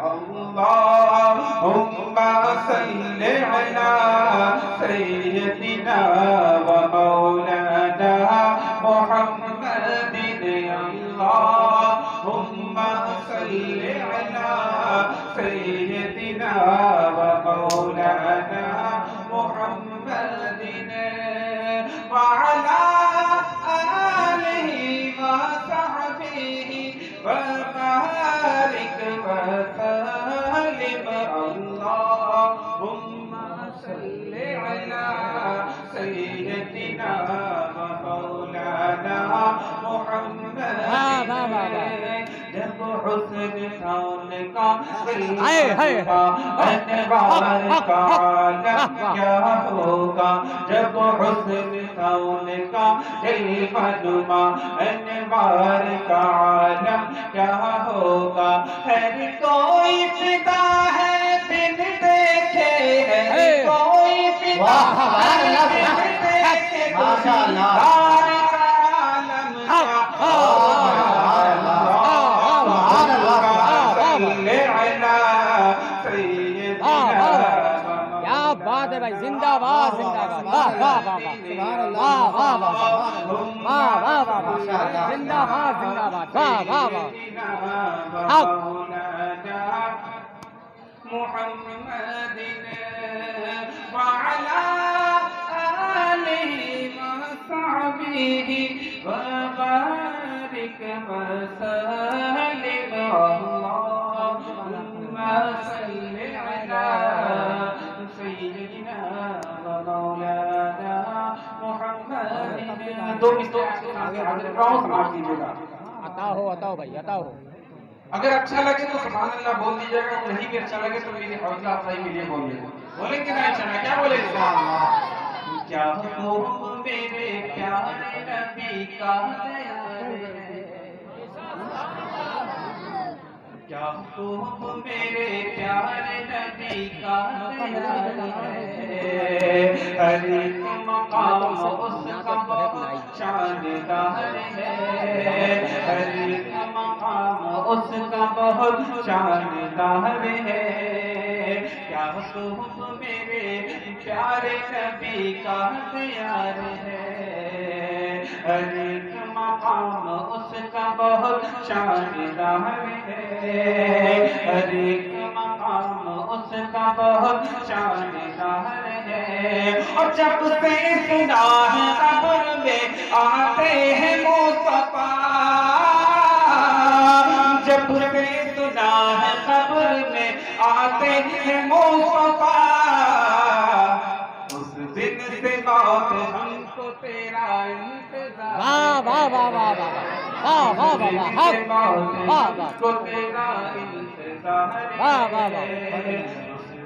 اللهم صل على سيدنا ومولانا محمد اللهم صل على سيدنا ومولانا محمد وعلى آله وصحبه وبارك وسلم اللهم صل على سيدنا ومولانا محمد جب حسن کون کا انوار کا عالم کیا ہوگا جب حسن کون کا جلوہ نما انوار کا عالم کیا ہوگا ہر کوئی فدا ہے بن دیکھے ہر کوئی فدا ہے بن دیکھے ماشاءاللہ بھائی زندہ باد زندہ باد واہ واہ واہ واہ واہ واہ واہ واہ واہ زندہ باد زندہ باد واہ واہ واہ محمد وعلى آله وصحبه وبارك وسلم اللهم صل على سيدنا ومولانا محمد دو مستوں آگے سماج دیجیے گا عطا ہو بھائی عطا ہو اگر اچھا لگے تو سبحان اللہ بول دیجیے گا نہیں بھی اچھا لگے تو میری حوصلہ افزائی کے لیے بولیں گے بولیں کہ نہیں اچھا کیا بولیں گے کیا ہو میرے پیارے نبی کا کیا ہو میرے پیارے نبی کا ہر ایک مقام اس کا بہت شاندار ہے ہر ایک مقام اس کا بہت شاندار ہے کیا ہو میرے پیارے نبی کا پیار ہے ہر ایک مقام اس کا بہت شاندار ہے ہر ایک مقام اس کا بہت شاندار ہے اور جب سے سنا ہے قبر میں آتے ہیں مصطفیٰ جب سے سنا ہے قبر میں آتے ہیں مصطفیٰ اس دن سے موت ہم کو تیرا انتظار واہ واہ واہ واہ واہ واہ واہ واہ واہ کو تیرا انتظار واہ واہ واہ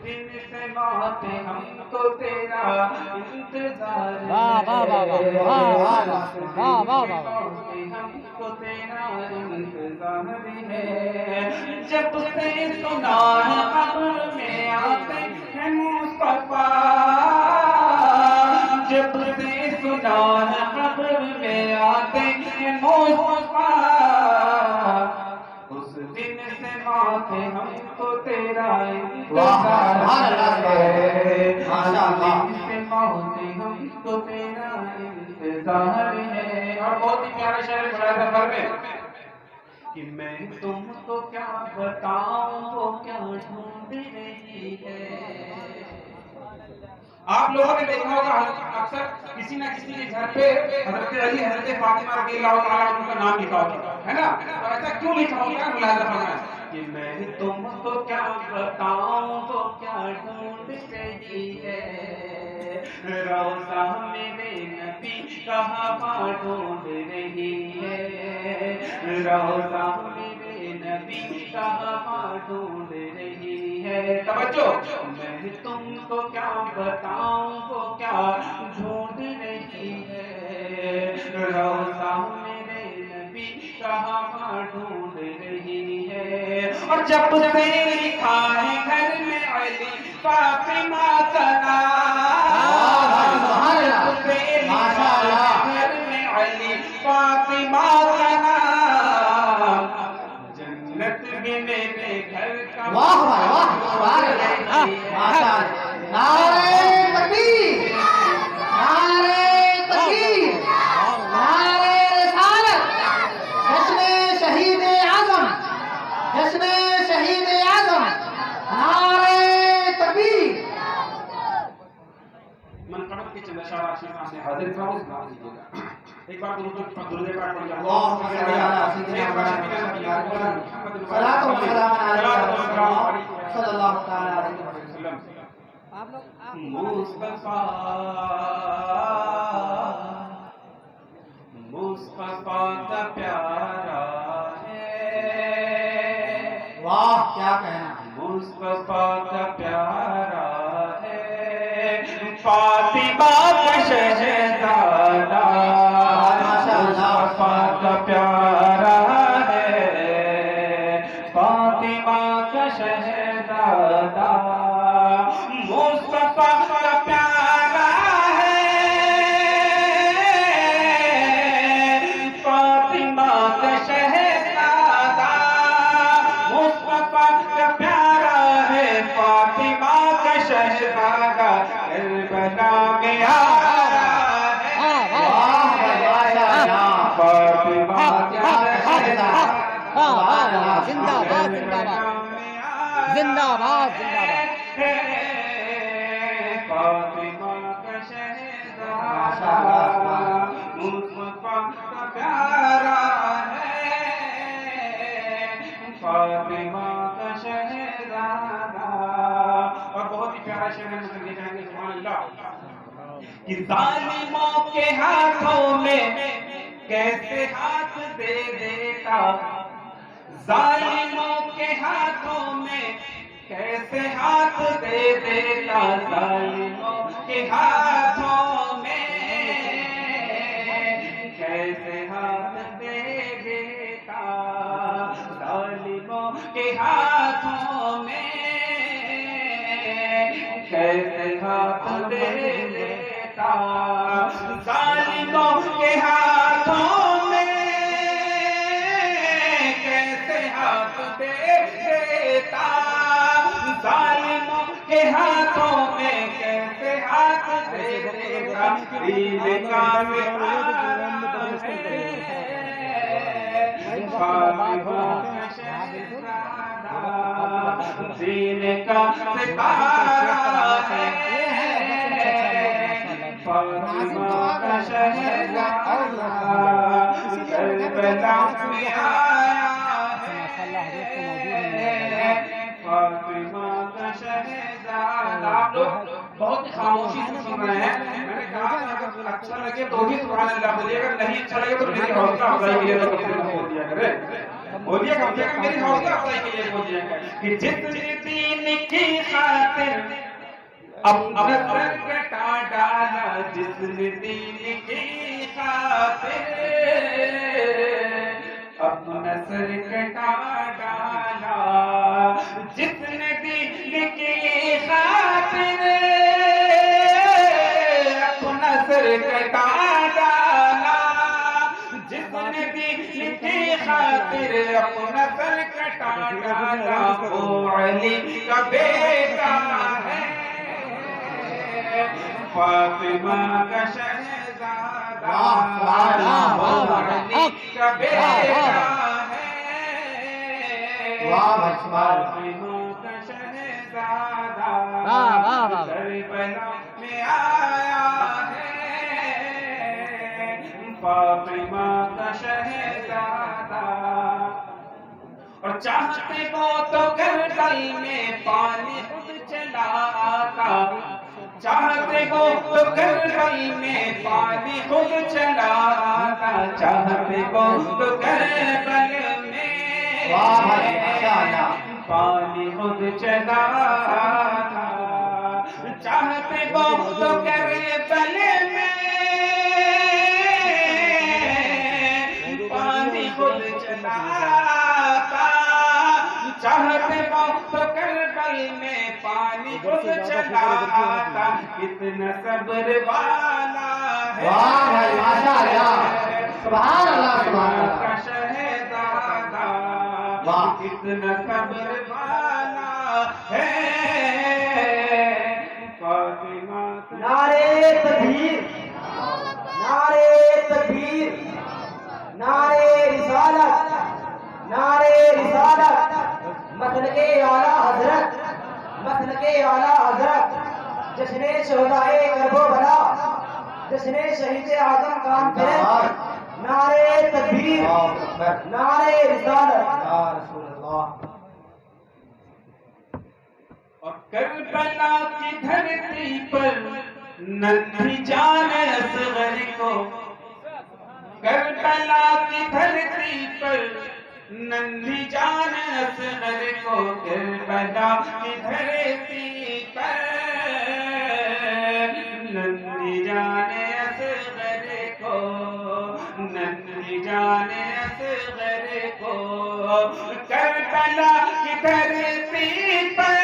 دن سے موت ہم کو تیرا انتظار واہ واہ واہ واہ واہ واہ واہ واہ ہم کو تیرا انتظار ہے جب سے سنا ہے قبر میں آتے ہیں مصطفیٰ جب سے سنا ہے قبر میں آتے ہیں مصطفیٰ اس دن سے موت ہم کو تیرا انتظار ہے اس دن سے موت ہم کو تیرا انتظار ہے اور بہت ہی پیارا شعر پڑھا تھا گھر میں کہ میں تم کو کیا بتاؤں وہ کیا ڈھونڈ رہی ہے آپ لوگوں نے دیکھا ہوگا اکثر کسی نہ کسی کے گھر پہ حضرت علی حضرت فاطمہ رضی اللہ تعالیٰ عنہ کا نام لکھا ہوتا ہے نا تو ایسا کیوں لکھا ہوتا ہے ملاحظہ فرمائیں کہ میں تم کو کیا بتاؤں وہ کیا ڈھونڈ رہی ہے روضہ میرے نبی کہاں ڈھونڈ رہی ہے روضہ میرے نبی کہاں ڈھونڈ رہی ہے توجہ میں تم کو کیا بتاؤں وہ کیا ڈھونڈ رہی ہے روضہ میرے نبی کہاں ڈھونڈ رہی ہے اور جب سے لکھا ہے گھر میں علی فاطمہ کا نام گھر میں علی فاطمہ کا نام جنت بھی میرے گھر کا واہ بھائی واہ، سبحان اللہ، ماشاء اللہ، نعرہ تکبیر، نعرہ تکبیر، نعرہ رسالت، جشن شہید اعظم، جشن شہید اعظم، نعرہ تکبیر۔ منقبت کے چند اشعار آپ کے سامنے حاضر کروں، سنا دیجیے گا۔ ایک بار درود پاک پڑھ لیجیے۔ اللهم صل على سيدنا محمد صلاة وسلام على صلی اللہ تعالی علیہ وسلم۔ مصطفیٰ مصطفیٰ کا پیارا ہے، واہ کیا کہنا، مصطفیٰ کا پیارا ہے، فاطمہ کا شہزادہ، مصطفیٰ کا پیارا ہے، فاطمہ کا شہزادہ، مصطفیٰ کا پیارا ہے، فاطمہ کا شہزادہ، مصطفیٰ کا پیارا ہے، فاطمہ کا شہزادہ، کربلا میں آیا ہے، فاطمہ کا شہزادہ، زندہ باد زندہ باد زندہ باد زندہ باد۔ فاطمہ کا شہزادہ، مصطفیٰ کا پیارا ہے، فاطمہ کا شہزادہ۔ اور بہت ہی پیارا شعر ہے، مجھے جائیں گے، سبحان اللہ، کہ ظالموں کے ہاتھوں میں کیسے ہاتھ دے دیتا، ظالموں کے ہاتھوں میں کیسے ہاتھ دے دیتا، ظالموں کے ہاتھوں میں کیسے ہاتھ دے دیتا، ظالموں کے ہاتھوں میں کیسے ہاتھ دے دیتا، ظالموں کے ہاتھوں میں کیسے ہاتھ دے دیتا، ظالموں کے ہاتھوں میں کیسے ہاتھ دے دیتا، دین کا دین کا ستارہ ہے، فاطمہ کا شہزادہ، کربلا میں آیا ہے، فاطمہ کا شہزادہ۔ آپ لوگ بہت خاموشی سے سن رہے ہیں، میں نے کہا اگر اچھا لگے تو بھی سبحان اللہ بولیے، اگر نہیں اچھا لگے تو میری حوصلہ افزائی کے لیے تو کسی نے بول دیا کرے، بولیے کم سے کم میری حوصلہ افزائی کے لیے بول دیا کرے، کہ جس دین کی خاطر اپنا سر کٹا ڈالا، جس نے دین کی خاطر اپنا سر کٹا ڈالا، جس نے دین کی خاطر اپنا سر کٹا ڈالا، جس نے دین کی خاطر اپنا سر کٹا ڈالا، وہ علی کا بیٹا ہے، فاطمہ کا شہزادہ، وہ علی کا بیٹا ہے، فاطمہ کا شہزادہ، کربلا میں آیا ہے، فاطمہ کا شہزادہ۔ اور چاہتے وہ تو کربل میں پانی خود چلا آتا، چاہتے وہ تو کربل میں پانی خود چلا آتا، چاہتے وہ تو کربل میں پانی خود چلا آتا، چاہتے وہ تو کربل میں پانی خود چلا آتا، چاہتے وہ تو کربل میں پانی خود چلا آتا، کتنا صبر والا ہے، سبحان اللہ، سبحان اللہ کا شہزادہ، کتنا صبر والا مسلک اعلیٰ حضرت، مسلک اعلیٰ حضرت، جشن شہدائے کرب و بلا، جشن شہید اعظم کانفرنس، نعرے تکبیر، نعرے رسالت، یا رسول اللہ۔ اور کربلا کی دھرتی پر ننھی جان اصغر کو، کربلا کی دھرتی پر ننھی جان اصغر کو، کربلا کی دھرتی پر ننھی جان اصغر کو، ننھی جان اصغر کو، کربلا کی دھرتی پر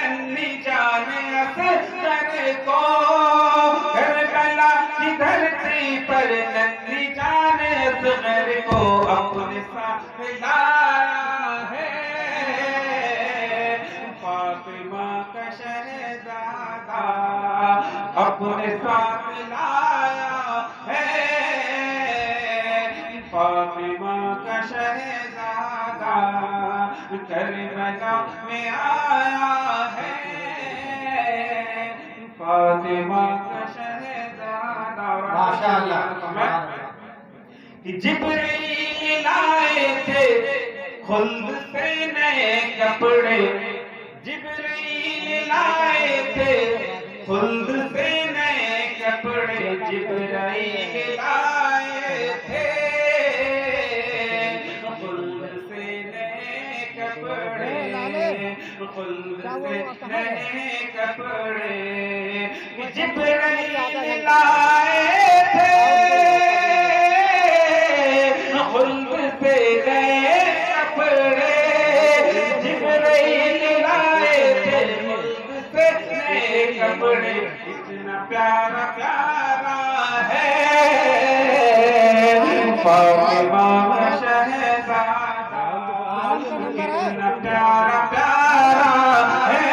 ننھی جان اصغر کو، کربلا کی دھرتی پر ننھی جان اصغر کو اپنے ساتھ لایا ہے فاطمہ کا شہزادہ، اپنے ساتھ لایا ہے فاطمہ کا شہزادہ، کربلا میں آیا ہے فاطمہ کا شہزادہ۔ ماشاءاللہ۔ کہ جبریل لائے تھے خلد سے نئے کپڑے، جبریل لائے تھے خلد سے نئے کپڑے، جبریل لائے تھے خلد سے نئے کپڑے، خلد سے نئے کپڑے، جبریل لائے تھے خلد سے نئے کپڑے، جبریل لائے تھے خلد سے نئے کپڑے، اتنا پیارا پیارا ہے فاطمہ کا شہزادہ، اتنا پیارا پیارا ہے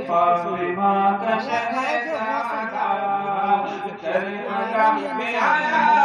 فاطمہ کا شہزادہ، کربلا میں آیا